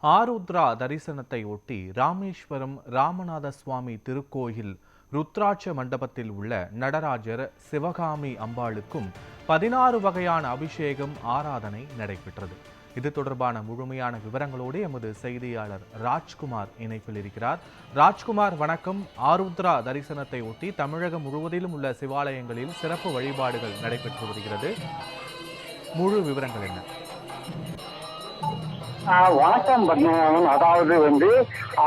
ஆருத்ரா தரிசனத்தை ஒட்டி ராமேஸ்வரம் ராமநாத சுவாமி திருக்கோயில் ருத்ராட்ச மண்டபத்தில் உள்ள நடராஜர் சிவகாமி அம்பாளுக்கும் 16 வகையான அபிஷேகம் ஆராதனை நடைபெற்றது. இது தொடர்பான முழுமையான விவரங்களோடு எமது செய்தியாளர் ராஜ்குமார் இணைப்பில் இருக்கிறார். ராஜ்குமார் வணக்கம். ஆருத்ரா தரிசனத்தை ஒட்டி தமிழகம் முழுவதிலும் உள்ள சிவாலயங்களில் சிறப்பு வழிபாடுகள் நடைபெற்று வருகிறது. முழு விவரங்கள் என்ன? வணக்கம் பத்மநாபன். அதாவது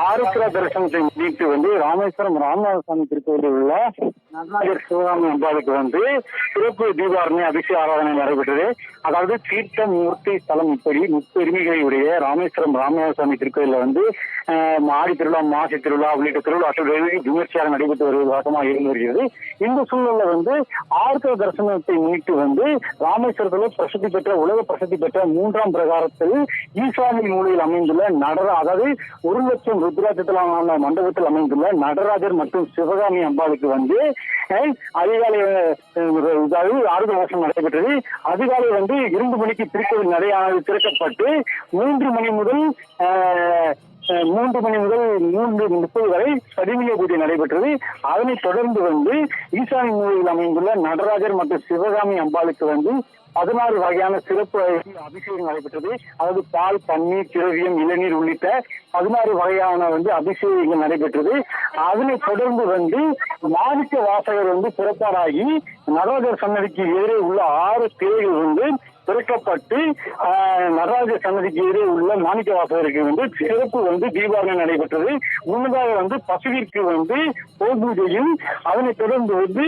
ஆருத்ரா தரிசனத்தை முன்னிட்டு ராமேஸ்வரம் ராமநாத சுவாமி திருக்கோயிலில் உள்ள நடராஜர் சிவகாமி அம்பாளுக்கு சிறப்பு தீபாரணை அபிஷேக ஆராதனை நடைபெற்றது. அதாவது தீர்த்த மூர்த்தி ஸ்தலம் இப்படி முப்பெருமைகளை உடைய ராமேஸ்வரம் ராமநாத சுவாமி திருக்கோயிலில் ஆடி திருவிழா, மாசி திருவிழா உள்ளிட்ட திருவிழாக்கள் விமர்சையாக நடைபெற்று வருவது வழக்கமாக இருந்து வருகிறது. இந்த சூழ்நிலை ஆருத்ரா தரிசனத்தை முன்னிட்டு ராமேஸ்வரத்தில் பிரசித்தி பெற்ற உலக பிரசித்தி பெற்ற 3ஆம் பிரகாரத்தில் ஈசானி மூலையில் அமைந்துள்ள அதாவது 1 லட்சம் ருத்ராட்சத்திலான மண்டபத்தில் அமைந்துள்ள நடராஜர் மற்றும் சிவகாமி அம்பாளுக்கு அதிகாலை ஆருத்ரா தரிசனம் நடைபெற்றது. அதிகாலை 2 மணிக்கு திருக்கோவில் நடையானது திறக்கப்பட்டு 3 மணி முதல் 3:30 வரை பதிவிலை பூஜை நடைபெற்றது. அதனைத் தொடர்ந்து ஈசானி மூலையில் அமைந்துள்ள நடராஜர் மற்றும் சிவகாமி அம்பாளுக்கு 16 வகையான சிறப்பு அபிஷேகம் நடைபெற்றது. அதாவது பால், பன்னீர், திரவியம், இளநீர் உள்ளிட்ட 16 வகையான அபிஷேகங்கள் நடைபெற்றது. அதனைத் தொடர்ந்து மாணிக்க வாசகர் புறப்பாடாகி நடராஜர் சன்னதிக்கு எதிரே உள்ள 6 தேர்கள் திறக்கப்பட்டு நடராஜர் சன்னதிக்கு எதிரே உள்ள மாணிக்க வாசகருக்கு சிறப்பு தீபாரணை நடைபெற்றது. முன்னதாக பசுவிற்கு பூஜையும், அதனைத் தொடர்ந்து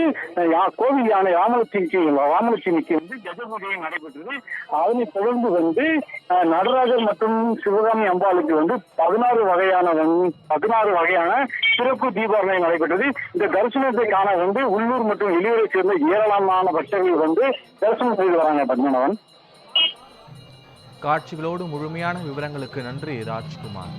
கோவில் யானை ராமலட்சுமிக்கு கஜ பூஜையும் நடைபெற்றது. அதனைத் தொடர்ந்து நடராஜர் மற்றும் சிவகாமி அம்பாளுக்கு 16 வகையான சிறப்பு தீபாரணை நடைபெற்றது. இந்த தரிசனத்தை காண உள்ளூர் மற்றும் வெளியூரை சேர்ந்த ஏராளமான பக்தர்கள் தரிசனம் செய்து வராங்க. பத்மநாபன், காட்சிகளோடு முழுமையான விவரங்களுக்கு நன்றி ராஜ்குமார்.